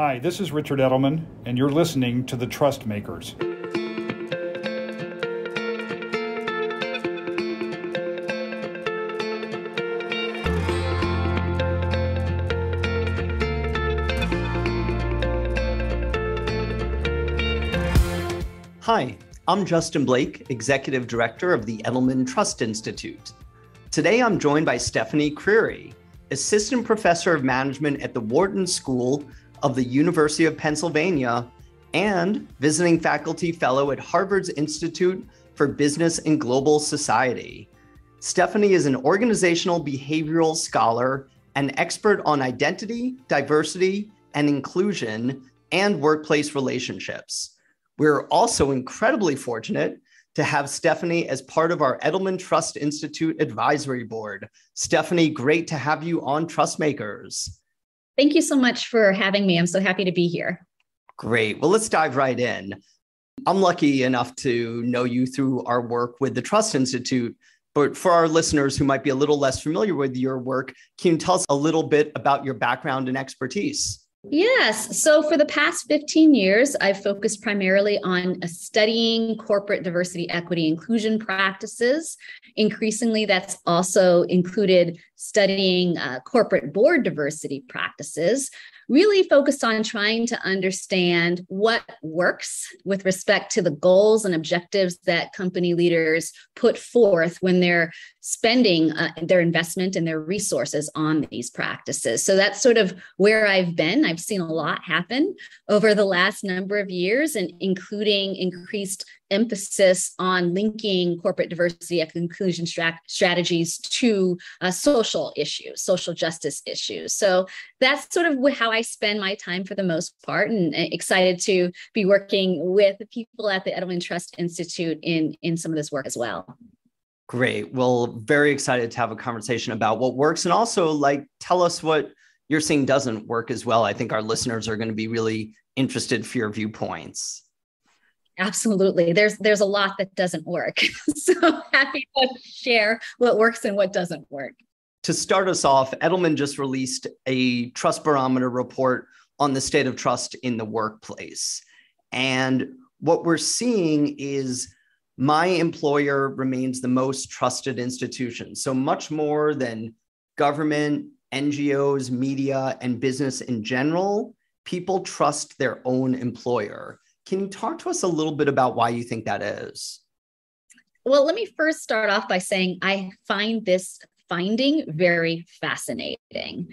Hi, this is Richard Edelman, and you're listening to The Trust Makers. Hi, I'm Justin Blake, Executive Director of the Edelman Trust Institute. Today I'm joined by Stephanie Creary, Assistant Professor of Management at the Wharton School of the University of Pennsylvania and Visiting Faculty Fellow at Harvard's Institute for Business and Global Society. Stephanie is an organizational behavioral scholar and expert on identity, diversity, and inclusion and workplace relationships. We're also incredibly fortunate to have Stephanie as part of our Edelman Trust Institute Advisory Board. Stephanie, great to have you on Trust Makers. Thank you so much for having me. I'm so happy to be here. Great. Well, let's dive right in. I'm lucky enough to know you through our work with the Trust Institute, but for our listeners who might be a little less familiar with your work, can you tell us a little bit about your background and expertise? Yes. So for the past 15 years, I've focused primarily on studying corporate diversity, equity, inclusion practices. Increasingly, that's also included studying corporate board diversity practices, really focused on trying to understand what works with respect to the goals and objectives that company leaders put forth when they're spending their investment and their resources on these practices. So that's sort of where I've been. I've seen a lot happen over the last number of years, and including increased emphasis on linking corporate diversity and inclusion strategies to social issues, social justice issues. So that's sort of how I spend my time for the most part, and excited to be working with the people at the Edelman Trust Institute in some of this work as well. Great. Well, very excited to have a conversation about what works, and also tell us what you're seeing doesn't work as well. I think our listeners are going to be really interested for your viewpoints. Absolutely. There's a lot that doesn't work. So happy to share what works and what doesn't work. To start us off, Edelman just released a Trust Barometer report on the state of trust in the workplace. And what we're seeing is my employer remains the most trusted institution. So much more than government, NGOs, media, and business in general, people trust their own employer. Can you talk to us a little bit about why you think that is? Well, let me first start off by saying I find this finding very fascinating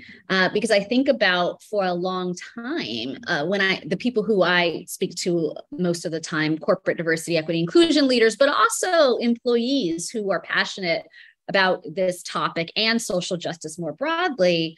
because I think about for a long time the people who I speak to most of the time, corporate diversity, equity, inclusion leaders, but also employees who are passionate about this topic and social justice more broadly.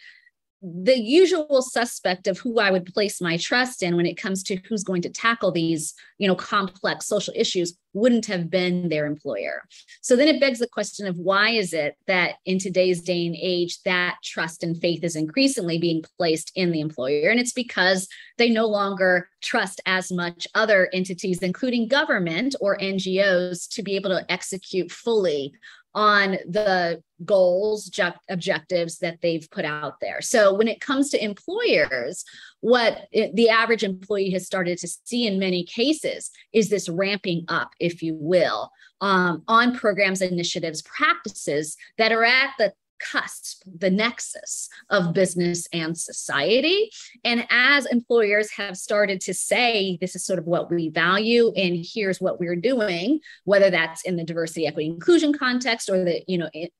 The usual suspect of who I would place my trust in when it comes to who's going to tackle these, complex social issues wouldn't have been their employer. So then it begs the question of why is it that in today's day and age, that trust and faith is increasingly being placed in the employer? And it's because they no longer trust as much other entities, including government or NGOs, to be able to execute fully on the goals, objectives that they've put out there. So when it comes to employers, what the average employee has started to see in many cases is this ramping up, if you will, on programs, initiatives, practices that are at the cusp, the nexus of business and society. And as employers have started to say, this is sort of what we value, and here's what we're doing, whether that's in the diversity, equity, inclusion context, or the,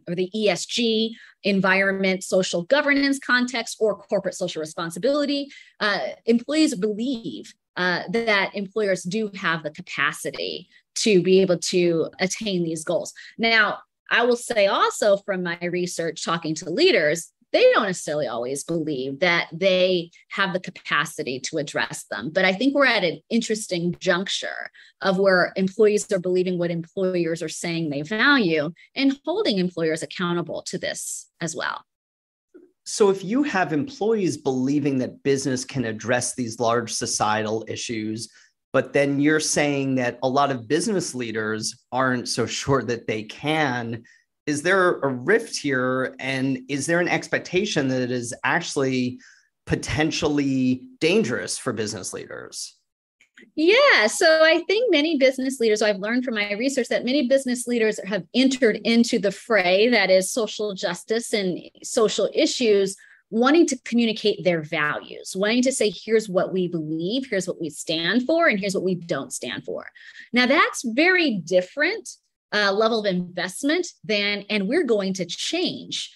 or the ESG, environment, social governance context, or corporate social responsibility, employees believe that employers do have the capacity to be able to attain these goals. Now, I will say also from my research, talking to leaders, they don't necessarily always believe that they have the capacity to address them. But I think we're at an interesting juncture of where employees are believing what employers are saying they value and holding employers accountable to this as well. So if you have employees believing that business can address these large societal issues, but then you're saying that a lot of business leaders aren't so sure that they can, is there a rift here? And is there an expectation that it is actually potentially dangerous for business leaders? Yeah, so I think many business leaders, I've learned from my research that many business leaders have entered into the fray, that is social justice and social issues, wanting to communicate their values, wanting to say, here's what we believe, here's what we stand for, and here's what we don't stand for. Now, that's very different level of investment than, and we're going to change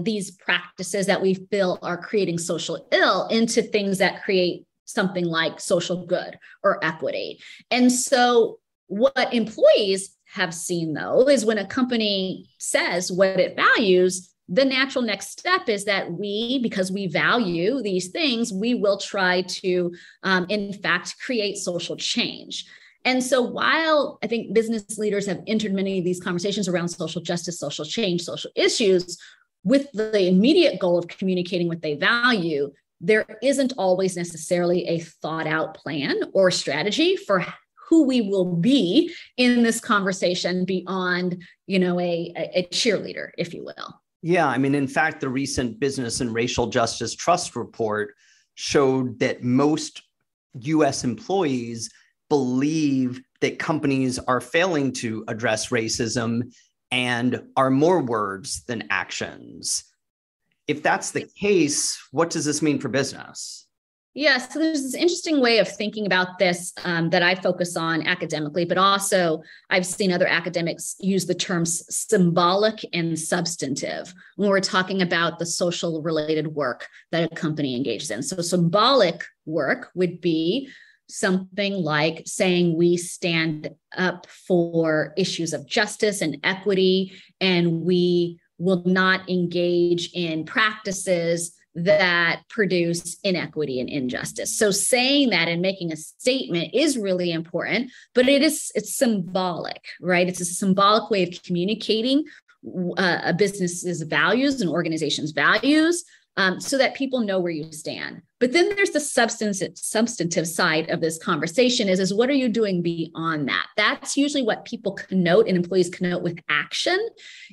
these practices that we feel are creating social ill into things that create something like social good or equity. And so what employees have seen, though, is when a company says what it values, the natural next step is that we, because we value these things, we will try to, in fact, create social change. And so while I think business leaders have entered many of these conversations around social justice, social change, social issues, with the immediate goal of communicating what they value, there isn't always necessarily a thought out plan or strategy for who we will be in this conversation beyond, a cheerleader, if you will. Yeah, I mean, in fact, the recent Business and Racial Justice Trust report showed that most U.S. employees believe that companies are failing to address racism and are more words than actions. If that's the case, what does this mean for business? Yeah, so there's this interesting way of thinking about this that I focus on academically, but also I've seen other academics use the terms symbolic and substantive when we're talking about the social related work that a company engages in. So symbolic work would be something like saying we stand up for issues of justice and equity, and we will not engage in practices that produce inequity and injustice. So saying that and making a statement is really important, but it's symbolic, right? It's a symbolic way of communicating a business's values and organization's values, so that people know where you stand. But then there's the substantive side of this conversation is what are you doing beyond that? That's usually what people connote and employees connote with action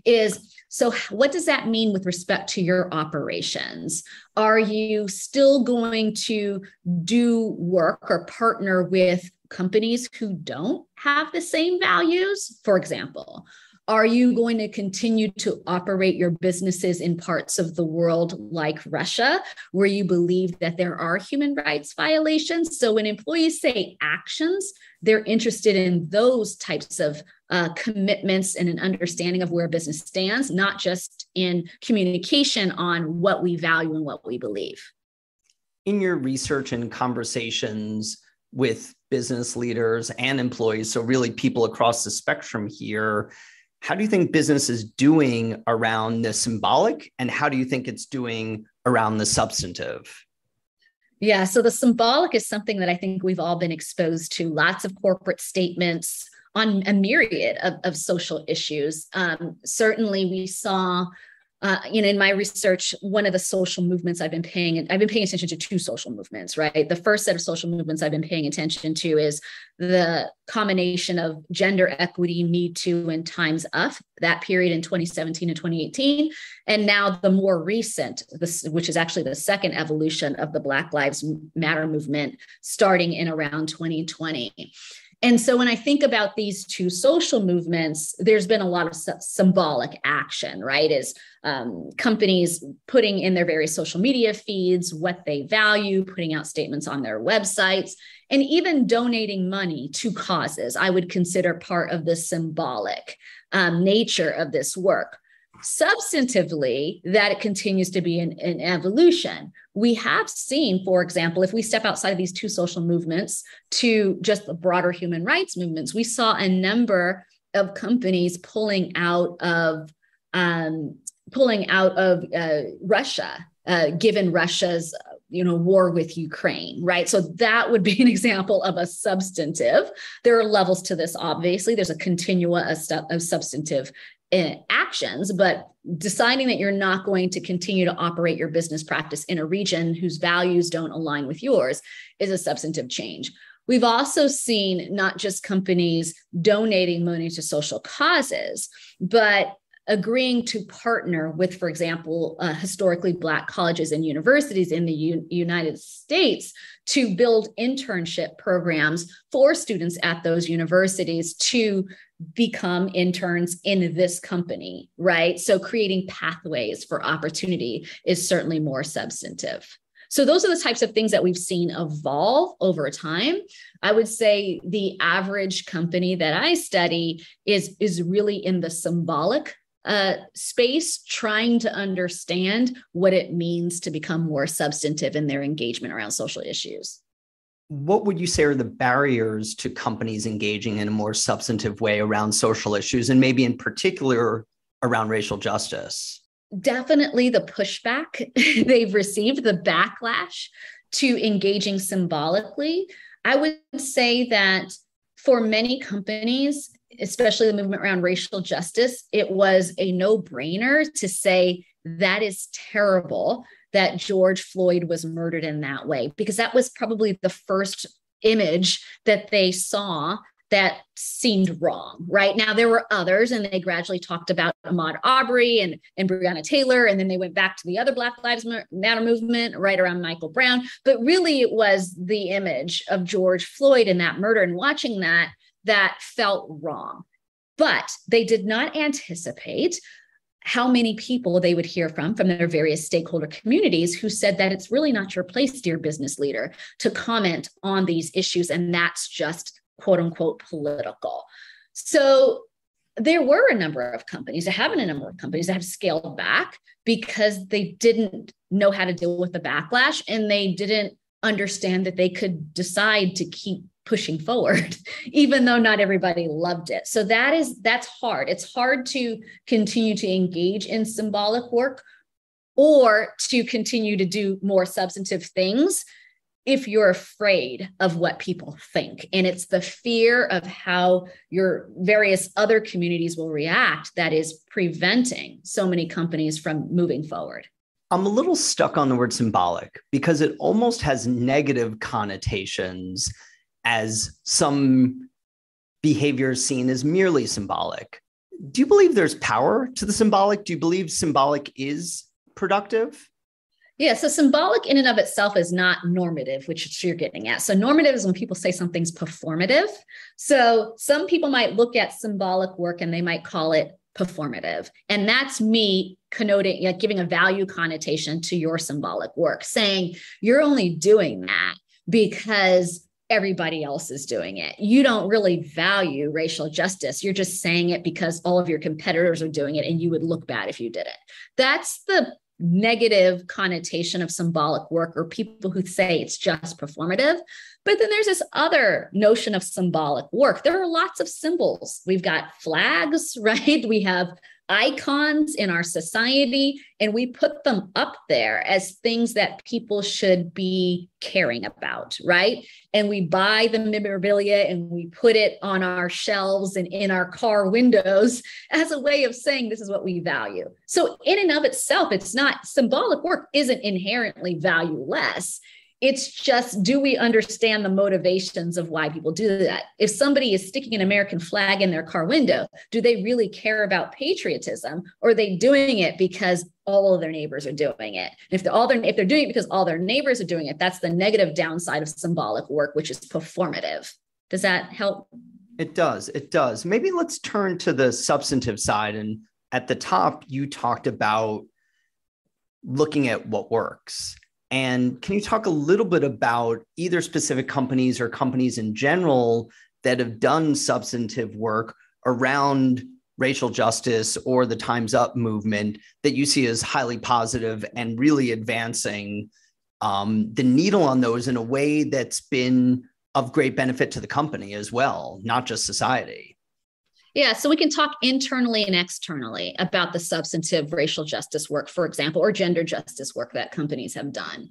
is, so what does that mean with respect to your operations? Are you still going to do work or partner with companies who don't have the same values? For example, are you going to continue to operate your businesses in parts of the world like Russia, where you believe that there are human rights violations? So when employees say actions, they're interested in those types of commitments and an understanding of where a business stands, not just in communication on what we value and what we believe. In your research and conversations with business leaders and employees, so really people across the spectrum here, how do you think business is doing around the symbolic, and how do you think it's doing around the substantive? Yeah, so the symbolic is something that I think we've all been exposed to, lots of corporate statements on a myriad of social issues. Certainly we saw, in my research, one of the social movements I've been paying attention to two social movements, right? The first set of social movements I've been paying attention to is the combination of gender equity, Me Too, and Time's Up, that period in 2017 and 2018. And now the more recent, which is actually the second evolution of the Black Lives Matter movement, starting in around 2020. And so when I think about these two social movements, there's been a lot of symbolic action, right? Is companies putting in their various social media feeds what they value, putting out statements on their websites, and even donating money to causes I would consider part of the symbolic nature of this work. Substantively, that it continues to be an evolution. We have seen, for example, if we step outside of these two social movements to just the broader human rights movements, we saw a number of companies pulling out of Russia, given Russia's war with Ukraine, right? So that would be an example of a substantive. There are levels to this, obviously. There's a continua of substantive actions, but deciding that you're not going to continue to operate your business practice in a region whose values don't align with yours is a substantive change. We've also seen not just companies donating money to social causes, but agreeing to partner with, for example, historically Black colleges and universities in the United States to build internship programs for students at those universities to become interns in this company, right? So creating pathways for opportunity is certainly more substantive. So those are the types of things that we've seen evolve over time. I would say the average company that I study is really in the symbolic space, trying to understand what it means to become more substantive in their engagement around social issues. What would you say are the barriers to companies engaging in a more substantive way around social issues, and maybe in particular around racial justice? Definitely the pushback they've received, the backlash to engaging symbolically. I would say that for many companies, especially the movement around racial justice, it was a no-brainer to say that is terrible that George Floyd was murdered in that way, because that was probably the first image that they saw that seemed wrong, right? Now, there were others, and they gradually talked about Ahmaud Arbery and Breonna Taylor, and then they went back to the other Black Lives Matter movement right around Michael Brown. But really, it was the image of George Floyd and that murder, and watching that felt wrong. But they did not anticipate how many people they would hear from their various stakeholder communities who said that it's really not your place, dear business leader, to comment on these issues, and that's just quote unquote political. So there were a number of companies that have scaled back because they didn't know how to deal with the backlash, and they didn't understand that they could decide to keep pushing forward, even though not everybody loved it. So that's hard. It's hard to continue to engage in symbolic work or to continue to do more substantive things if you're afraid of what people think. And it's the fear of how your various other communities will react that is preventing so many companies from moving forward. I'm a little stuck on the word symbolic because it almost has negative connotations as some behavior is seen as merely symbolic. Do you believe there's power to the symbolic? Do you believe symbolic is productive? Yeah, so symbolic in and of itself is not normative, which you're getting at. So normative is when people say something's performative. So some people might look at symbolic work and they might call it performative. And that's me connoting, giving a value connotation to your symbolic work, saying you're only doing that because everybody else is doing it. You don't really value racial justice. You're just saying it because all of your competitors are doing it and you would look bad if you did it. That's the negative connotation of symbolic work, or people who say it's just performative. But then there's this other notion of symbolic work. There are lots of symbols. We've got flags, right? We have icons in our society, and we put them up there as things that people should be caring about, right? And we buy the memorabilia and we put it on our shelves and in our car windows as a way of saying this is what we value. So in and of itself, it's not, symbolic work isn't inherently valueless. It's just, do we understand the motivations of why people do that? If somebody is sticking an American flag in their car window, do they really care about patriotism, or are they doing it because all of their neighbors are doing it? And if they're doing it because all their neighbors are doing it, that's the negative downside of symbolic work, which is performative. Does that help? It does. It does. Maybe let's turn to the substantive side. And at the top, you talked about looking at what works. And can you talk a little bit about either specific companies or companies in general that have done substantive work around racial justice or the Time's Up movement that you see as highly positive and really advancing the needle on those in a way that's been of great benefit to the company as well, not just society? Yeah, so we can talk internally and externally about the substantive racial justice work, for example, or gender justice work that companies have done.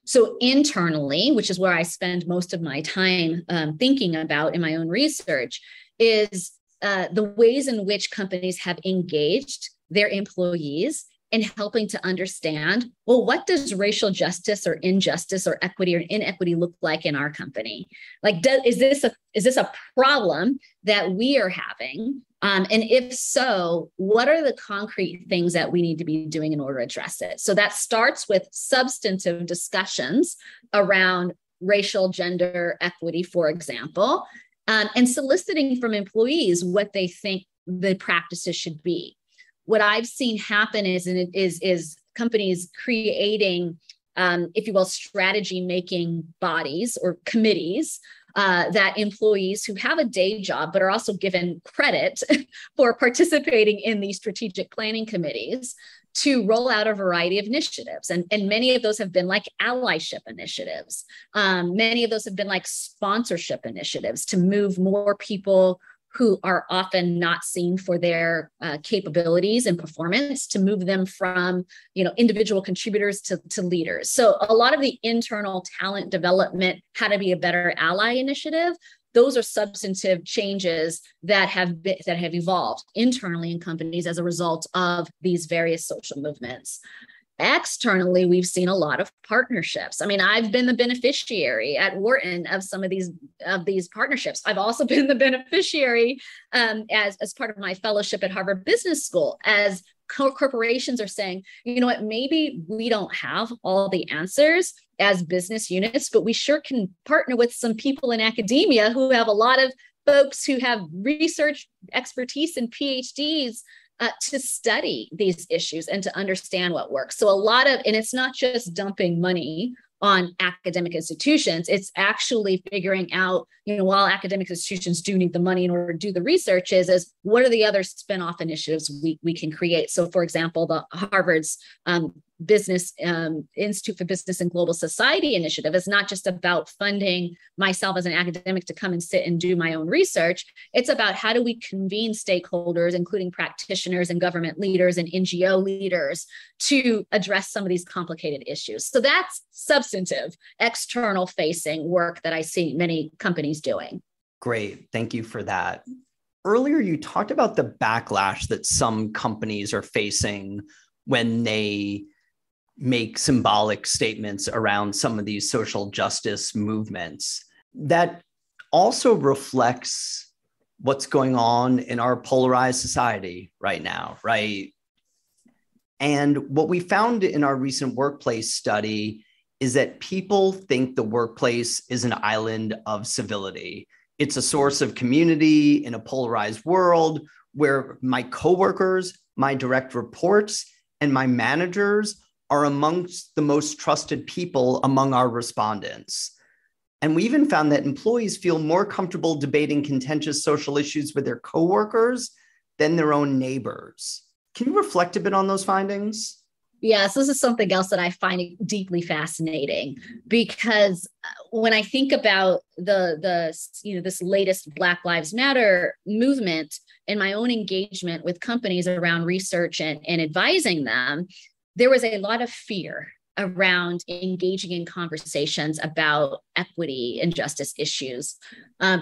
So internally, which is where I spend most of my time thinking about in my own research, is the ways in which companies have engaged their employees in helping to understand, well, what does racial justice or injustice or equity or inequity look like in our company? Like, is this a problem that we are having And if so, what are the concrete things that we need to be doing in order to address it? So that starts with substantive discussions around racial, gender equity, for example, and soliciting from employees what they think the practices should be. What I've seen happen is companies creating, if you will, strategy making bodies or committees that employees who have a day job but are also given credit for participating in these strategic planning committees to roll out a variety of initiatives. And many of those have been like allyship initiatives. Many of those have been like sponsorship initiatives to move more people who are often not seen for their capabilities and performance, to move them from individual contributors to leaders. So a lot of the internal talent development, how to be a better ally initiative, those are substantive changes that have evolved internally in companies as a result of these various social movements. Externally, we've seen a lot of partnerships. I mean, I've been the beneficiary at Wharton of some of these partnerships. I've also been the beneficiary as part of my fellowship at Harvard Business School, as corporations are saying, you know what, maybe we don't have all the answers as business units, but we sure can partner with some people in academia who have a lot of folks who have research expertise and PhDs to study these issues and to understand what works. So and it's not just dumping money on academic institutions, it's actually figuring out, while academic institutions do need the money in order to do the research, is what are the other spin-off initiatives we can create? So for example, the Harvard's Business Institute for Business and Global Society initiative is not just about funding myself as an academic to come and sit and do my own research. It's about how do we convene stakeholders, including practitioners and government leaders and NGO leaders, to address some of these complicated issues. So that's substantive, external facing work that I see many companies doing. Great. Thank you for that. Earlier, you talked about the backlash that some companies are facing when they make symbolic statements around some of these social justice movements. That also reflects what's going on in our polarized society right now, right? And what we found in our recent workplace study is that people think the workplace is an island of civility. It's a source of community in a polarized world where my coworkers, my direct reports, and my managers are amongst the most trusted people among our respondents. And we even found that employees feel more comfortable debating contentious social issues with their coworkers than their own neighbors. Can you reflect a bit on those findings? Yes, this is something else that I find deeply fascinating, because when I think about this latest Black Lives Matter movement and my own engagement with companies around research and advising them, there was a lot of fear around engaging in conversations about equity and justice issues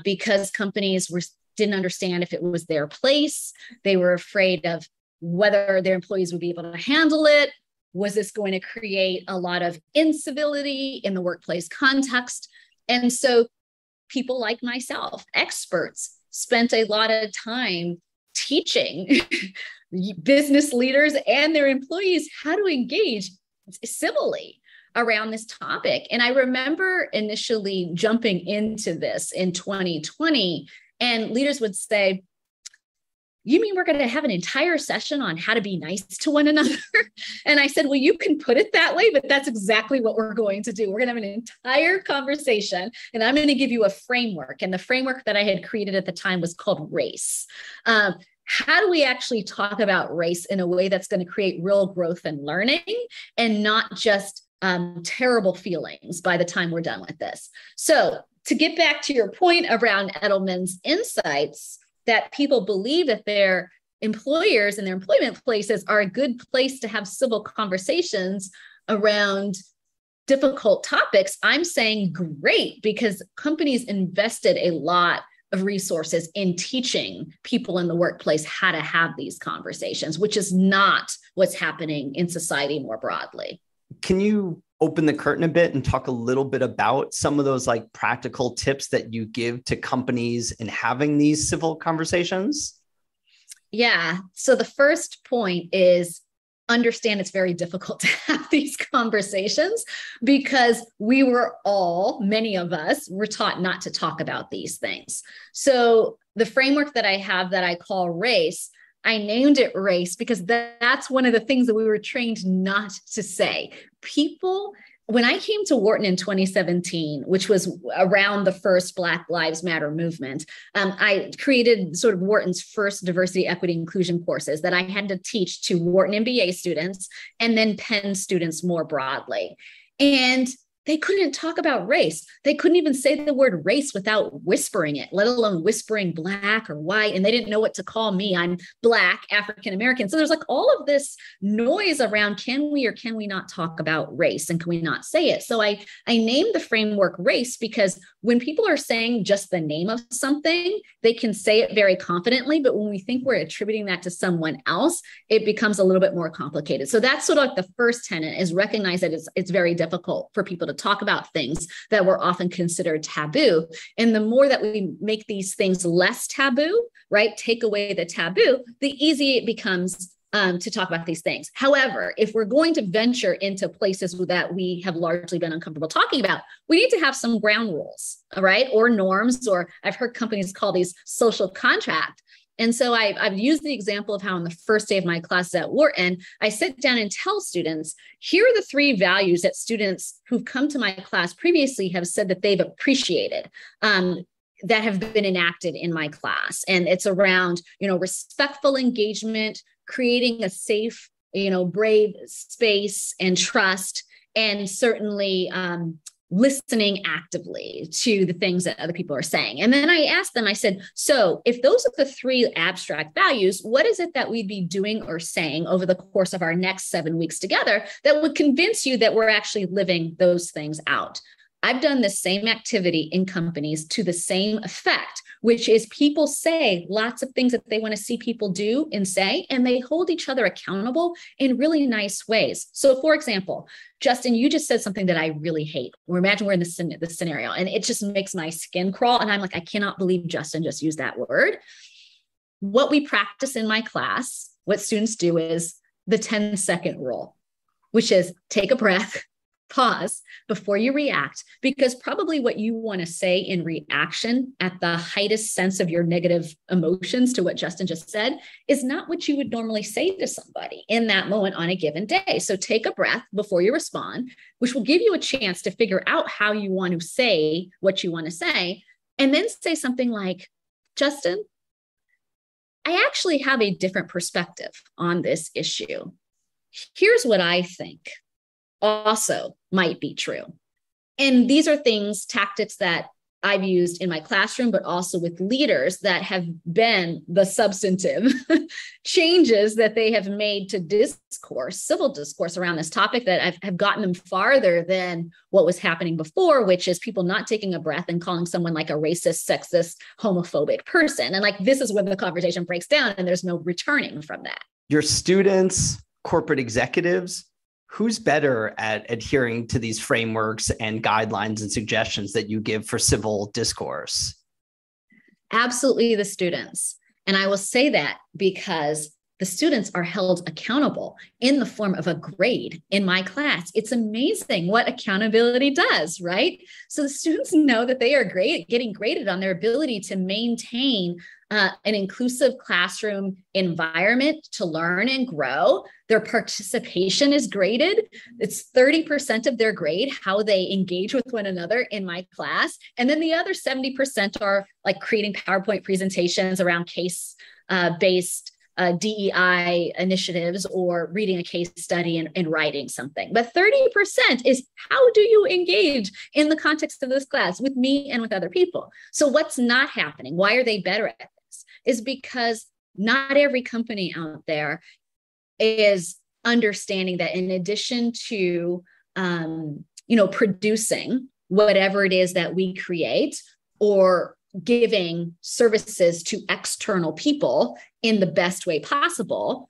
because companies didn't understand if it was their place. They were afraid of whether their employees would be able to handle it. Was this going to create a lot of incivility in the workplace context? And so people like myself, experts, spent a lot of time teaching business leaders and their employees how to engage civilly around this topic. And I remember initially jumping into this in 2020, and leaders would say, "You mean we're going to have an entire session on how to be nice to one another?" And I said, well, you can put it that way, but that's exactly what we're going to do. We're going to have an entire conversation, and I'm going to give you a framework. And the framework that I had created at the time was called RACE. How do we actually talk about race in a way that's going to create real growth and learning and not just terrible feelings by the time we're done with this? So to get back to your point around Edelman's insights, that people believe that their employers and their employment places are a good place to have civil conversations around difficult topics, I'm saying great, because companies invested a lot of resources in teaching people in the workplace how to have these conversations, which is not what's happening in society more broadly. Can you open the curtain a bit and talk a little bit about some of those practical tips that you give to companies in having these civil conversations? Yeah. So the first point is understand it's very difficult to have these conversations because many of us were taught not to talk about these things. So the framework that I have that I call race, I named it race because that's one of the things that we were trained not to say. When I came to Wharton in 2017, which was around the first Black Lives Matter movement, I created sort of Wharton's first diversity, equity, inclusion courses that I had to teach to Wharton MBA students and then Penn students more broadly. And they couldn't talk about race. They couldn't even say the word race without whispering it, let alone whispering Black or white. And they didn't know what to call me. I'm Black, African-American. So there's like all of this noise around, can we or can we not talk about race? And can we not say it? So I named the framework race because when people are saying just the name of something, they can say it very confidently. But when we think we're attributing that to someone else, it becomes a little bit more complicated. So that's sort of like the first tenet, is recognize that it's very difficult for people to talk about things that were often considered taboo. And the more that we make these things less taboo, right, take away the taboo, the easier it becomes to talk about these things. However, if we're going to venture into places that we have largely been uncomfortable talking about, we need to have some ground rules, all right, or norms, or I've heard companies call these social contract. And so I've used the example of how on the first day of my classes at Wharton, I sit down and tell students, here are the 3 values that students who've come to my class previously have said that they've appreciated, that have been enacted in my class. And it's around, respectful engagement, creating a safe, brave space and trust, and certainly listening actively to the things that other people are saying. And then I asked them, I said, so if those are the 3 abstract values, what is it that we'd be doing or saying over the course of our next 7 weeks together that would convince you that we're actually living those things out? I've done the same activity in companies to the same effect, which is people say lots of things that they want to see people do and say, and they hold each other accountable in really nice ways. So for example, Justin, you just said something that I really hate. Or imagine we're in this scenario and it just makes my skin crawl. And I'm like, I cannot believe Justin just used that word. What we practice in my class, what students do is the 10-second rule, which is take a breath, pause before you react, because probably what you want to say in reaction at the highest sense of your negative emotions to what Justin just said is not what you would normally say to somebody in that moment on a given day. So take a breath before you respond, which will give you a chance to figure out how you want to say what you want to say. And then say something like, Justin, I actually have a different perspective on this issue. Here's what I think also might be true. And these are tactics that I've used in my classroom, but also with leaders that have been the substantive changes that they have made to civil discourse around this topic that have gotten them farther than what was happening before, which is people not taking a breath and calling someone like a racist, sexist, homophobic person. And like, this is when the conversation breaks down and there's no returning from that. Your students, corporate executives, who's better at adhering to these frameworks and guidelines and suggestions that you give for civil discourse? Absolutely the students. And I will say that because the students are held accountable in the form of a grade in my class. It's amazing what accountability does, right? So the students know that they are getting graded on their ability to maintain an inclusive classroom environment to learn and grow. Their participation is graded. It's 30% of their grade, how they engage with one another in my class. And then the other 70% are like creating PowerPoint presentations around case-based DEI initiatives or reading a case study and writing something. But 30% is how do you engage in the context of this class with me and with other people? So what's not happening? Why are they better at this? Is because not every company out there is understanding that in addition to, producing whatever it is that we create or giving services to external people in the best way possible,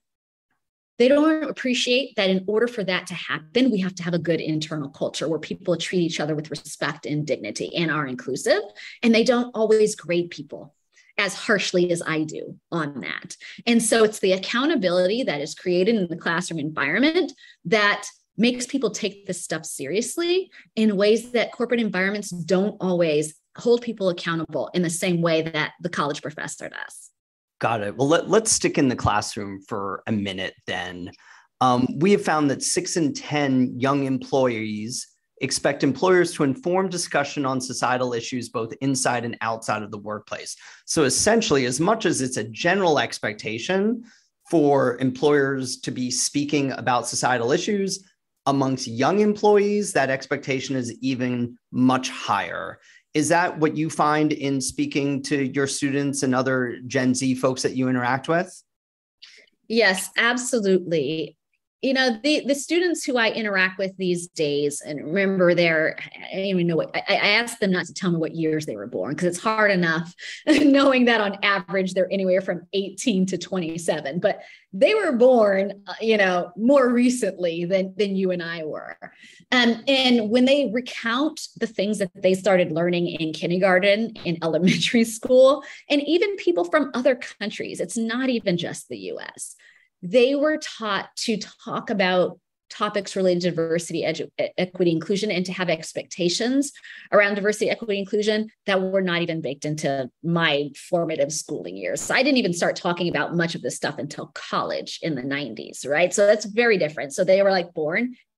they don't appreciate that in order for that to happen, we have to have a good internal culture where people treat each other with respect and dignity and are inclusive. And they don't always grade people. as harshly as I do on that. And so it's the accountability that is created in the classroom environment that makes people take this stuff seriously in ways that corporate environments don't always hold people accountable in the same way that the college professor does. Got it. Well, let's stick in the classroom for a minute then. We have found that 6 in 10 young employees expect employers to inform discussion on societal issues both inside and outside of the workplace. So essentially, as much as it's a general expectation for employers to be speaking about societal issues, amongst young employees, that expectation is even much higher. Is that what you find in speaking to your students and other Gen Z folks that you interact with? Yes, absolutely. You know, the students who I interact with these days, and remember I don't even know what, I asked them not to tell me what years they were born, because it's hard enough knowing that on average, they're anywhere from 18 to 27, but they were born, more recently than you and I were. And when they recount the things that they started learning in kindergarten, in elementary school, and even people from other countries, it's not even just the US. They were taught to talk about topics related to diversity, equity, inclusion, and to have expectations around diversity, equity, inclusion that were not even baked into my formative schooling years. So I didn't even start talking about much of this stuff until college in the 90s, right? So that's very different. So they were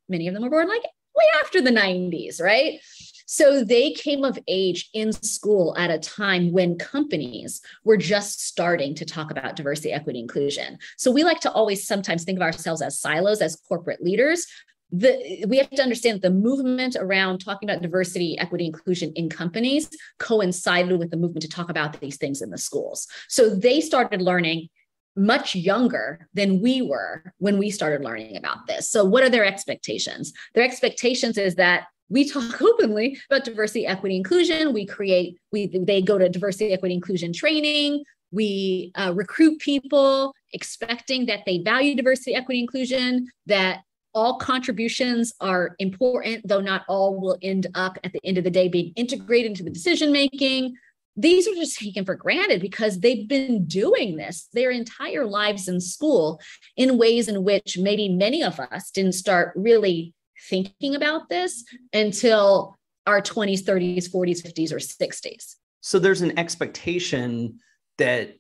many of them were born way after the 90s, right? So they came of age in school at a time when companies were just starting to talk about diversity, equity, inclusion. So we like to always sometimes think of ourselves as silos, as corporate leaders. We have to understand that the movement around talking about diversity, equity, inclusion in companies coincided with the movement to talk about these things in the schools. So they started learning much younger than we were when we started learning about this. So what are their expectations? Their expectations is that we talk openly about diversity, equity, inclusion. They go to diversity, equity, inclusion training. We recruit people expecting that they value diversity, equity, inclusion, that all contributions are important, though not all will end up at the end of the day being integrated into the decision-making. These are just taken for granted because they've been doing this their entire lives in school in ways in which maybe many of us didn't start really thinking about this until our 20s, 30s, 40s, 50s, or 60s. So there's an expectation that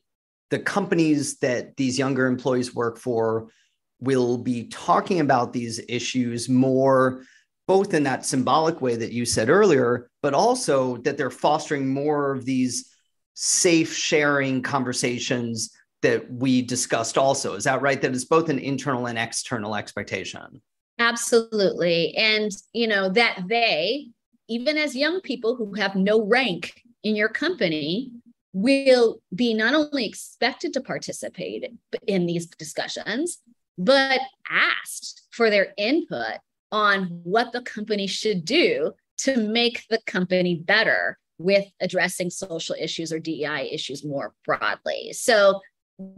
the companies that these younger employees work for will be talking about these issues more, both in that symbolic way that you said earlier, but also that they're fostering more of these safe sharing conversations that we discussed also. Is that right? That it's both an internal and external expectation? Absolutely. And, that they, even as young people who have no rank in your company, will be not only expected to participate in these discussions, but asked for their input on what the company should do to make the company better with addressing social issues or DEI issues more broadly. So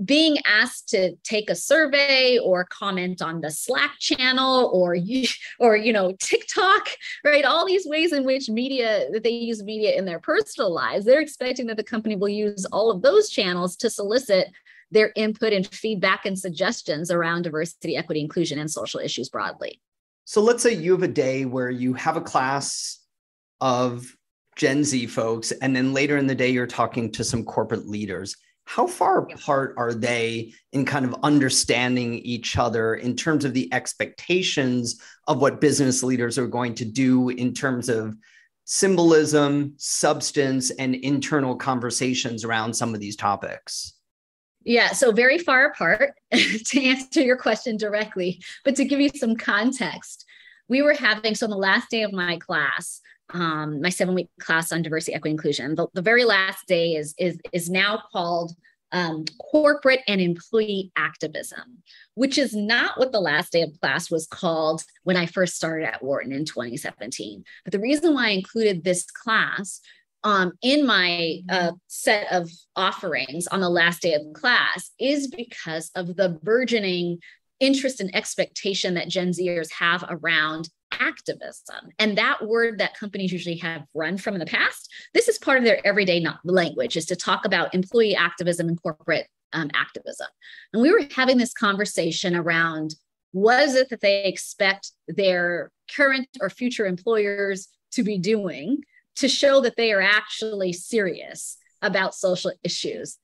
being asked to take a survey or comment on the Slack channel or TikTok, right? All these ways in which they use media in their personal lives, they're expecting that the company will use all of those channels to solicit their input and feedback and suggestions around diversity, equity, inclusion, and social issues broadly. So let's say you have a day where you have a class of Gen Z folks, and then later in the day, you're talking to some corporate leaders. How far apart are they in kind of understanding each other in terms of the expectations of what business leaders are going to do in terms of symbolism, substance, and internal conversations around some of these topics? Yeah, so very far apart to answer your question directly, but to give you some context, we were having, so on the last day of my class, my 7-week class on diversity, equity, inclusion, the very last day is now called corporate and employee activism, which is not what the last day of class was called when I first started at Wharton in 2017. But the reason why I included this class in my set of offerings on the last day of class is because of the burgeoning interest and expectation that Gen Zers have around activism. And that word that companies usually have run from in the past, this is part of their everyday language, is to talk about employee activism and corporate activism. And we were having this conversation around, what is it that they expect their current or future employers to be doing to show that they are actually serious about social issues?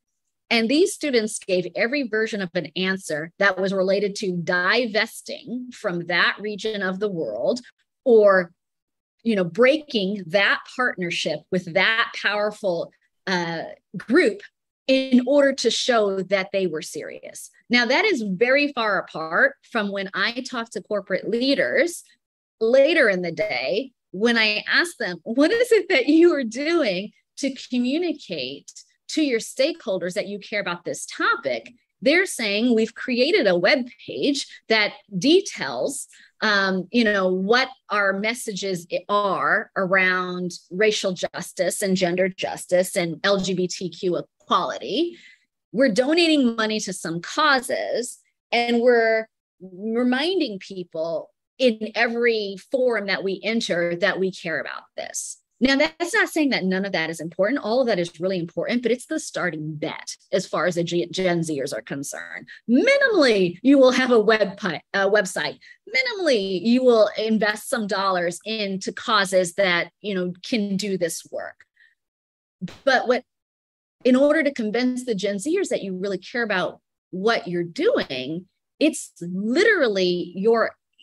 And these students gave every version of an answer that was related to divesting from that region of the world, or, breaking that partnership with that powerful group in order to show that they were serious. Now, that is very far apart from when I talk to corporate leaders later in the day, when I ask them, what is it that you are doing to communicate to your stakeholders that you care about this topic? They're saying, we've created a web page that details, what our messages are around racial justice and gender justice and LGBTQ equality. We're donating money to some causes, and we're reminding people in every forum that we enter that we care about this. Now, that's not saying that none of that is important. All of that is really important, but it's the starting bet as far as the Gen Zers are concerned. Minimally, you will have a website. Minimally, you will invest some dollars into causes that, can do this work. But in order to convince the Gen Zers that you really care about what you're doing, it's literally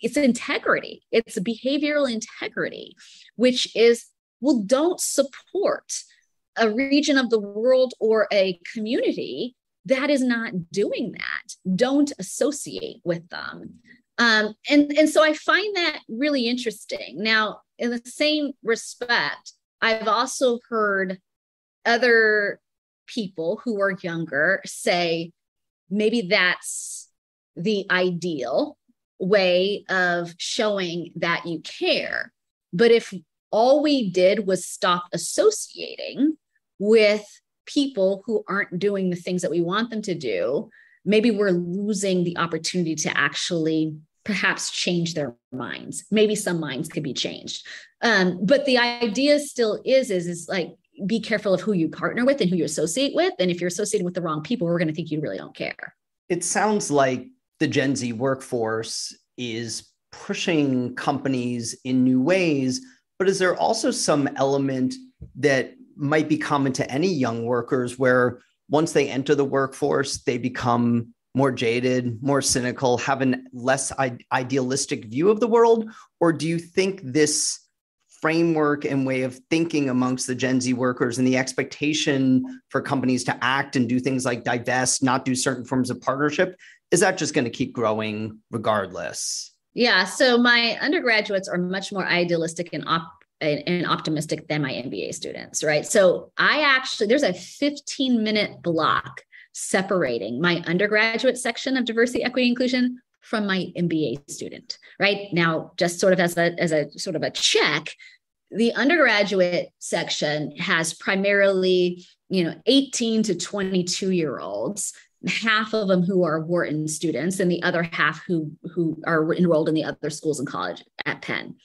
it's integrity. It's behavioral integrity, which is, well, don't support a region of the world or a community that is not doing that. Don't associate with them. And so I find that really interesting. Now, in the same respect, I've also heard other people who are younger say, maybe that's the ideal way of showing that you care. But if all we did was stop associating with people who aren't doing the things that we want them to do, maybe we're losing the opportunity to actually perhaps change their minds. Maybe some minds could be changed. But the idea still is like, be careful of who you partner with and who you associate with. And if you're associating with the wrong people, we're going to think you really don't care. It sounds like the Gen Z workforce is pushing companies in new ways, but is there also some element that might be common to any young workers where once they enter the workforce, they become more jaded, more cynical, have a less idealistic view of the world? Or do you think this framework and way of thinking amongst the Gen Z workers and the expectation for companies to act and do things like divest, not do certain forms of partnership, is that just going to keep growing regardless? Yeah. So my undergraduates are much more idealistic and optimistic than my MBA students, right? So there's a 15-minute block separating my undergraduate section of diversity, equity, inclusion from my MBA student, right? Now, just sort of as a sort of a check, the undergraduate section has primarily, 18 to 22-year-olds, half of them who are Wharton students and the other half who are enrolled in the other schools and college at Penn.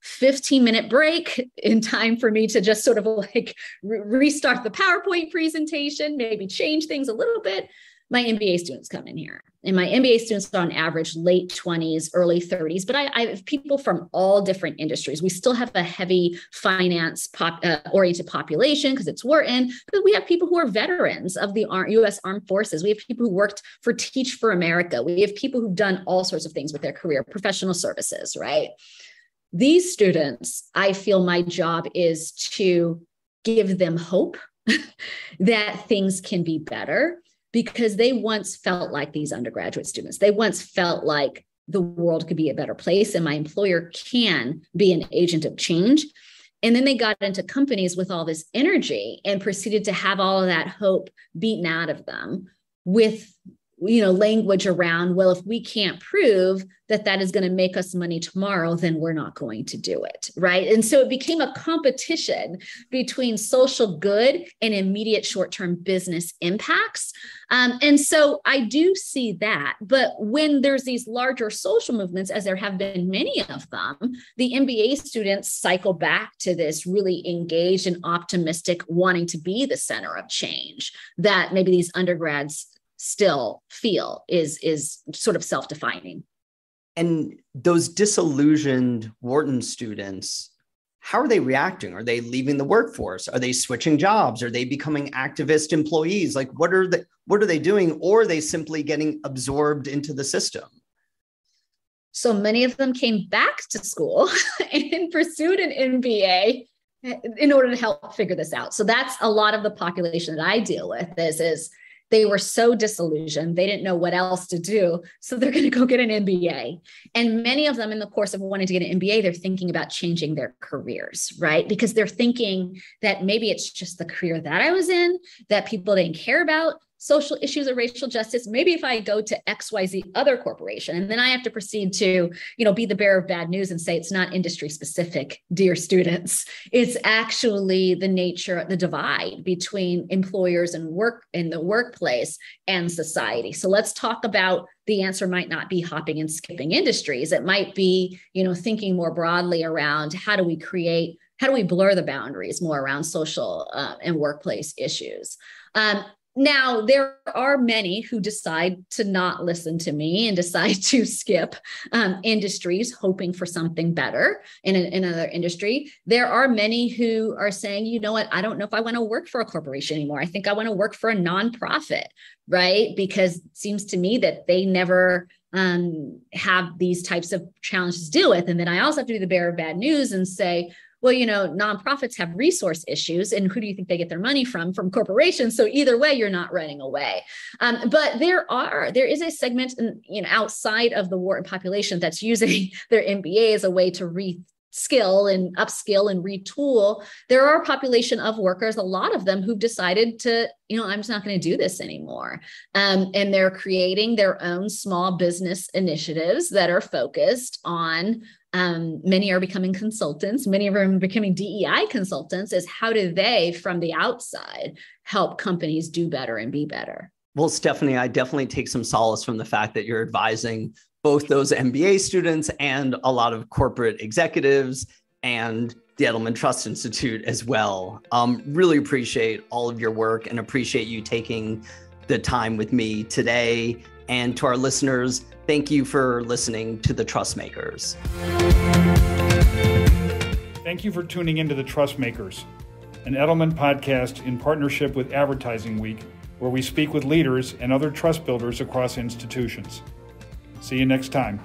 15-minute break in time for me to just sort of like restart the PowerPoint presentation, maybe change things a little bit. My MBA students come in here, and my MBA students are on average late 20s, early 30s, but I have people from all different industries. We still have a heavy finance oriented population because it's Wharton, but we have people who are veterans of the U.S. Armed Forces. We have people who worked for Teach for America. We have people who've done all sorts of things with their career, professional services, right? These students, I feel my job is to give them hope that things can be better, because they once felt like these undergraduate students. They once felt like the world could be a better place and my employer can be an agent of change. And then they got into companies with all this energy and proceeded to have all of that hope beaten out of them with language around, well, if we can't prove that that is going to make us money tomorrow, then we're not going to do it, right? And so it became a competition between social good and immediate short-term business impacts. And so I do see that. But when there's these larger social movements, as there have been many of them, the MBA students cycle back to this really engaged and optimistic, wanting to be the center of change that maybe these undergrads still feel is sort of self-defining. And those disillusioned Wharton students, how are they reacting? Are they leaving the workforce? Are they switching jobs? Are they becoming activist employees? Like, what are they doing? Or are they simply getting absorbed into the system? So many of them came back to school and pursued an MBA in order to help figure this out. So that's a lot of the population that I deal with is they were so disillusioned. They didn't know what else to do. So they're going to go get an MBA. And many of them in the course of wanting to get an MBA, they're thinking about changing their careers, right? Because they're thinking that maybe it's just the career that I was in, that people didn't care about social issues or racial justice. Maybe if I go to XYZ other corporation, and then I have to proceed to, be the bearer of bad news and say it's not industry specific, dear students. It's actually the nature, the divide between employers and work in the workplace and society. So let's talk about the answer might not be hopping and skipping industries. It might be, thinking more broadly around how do we blur the boundaries more around social and workplace issues. Now, there are many who decide to not listen to me and decide to skip industries, hoping for something better in another industry. There are many who are saying, you know what, I don't know if I want to work for a corporation anymore. I think I want to work for a nonprofit, right? Because it seems to me that they never have these types of challenges to deal with. And then I also have to be the bearer of bad news and say, well, nonprofits have resource issues, and who do you think they get their money from? From corporations. So either way, you're not running away. But there is a segment, outside of the Wharton population that's using their MBA as a way to reskill and upskill and retool. There are a population of workers, a lot of them who've decided to, I'm just not going to do this anymore. And they're creating their own small business initiatives that are focused on many are becoming consultants. Many of them are becoming DEI consultants. Is how do they, from the outside, help companies do better and be better? Well, Stephanie, I definitely take some solace from the fact that you're advising both those MBA students and a lot of corporate executives and the Edelman Trust Institute as well. Really appreciate all of your work and appreciate you taking the time with me today. And to our listeners, thank you for listening to The Trust Makers. Thank you for tuning into The Trust Makers, an Edelman podcast in partnership with Advertising Week, where we speak with leaders and other trust builders across institutions. See you next time.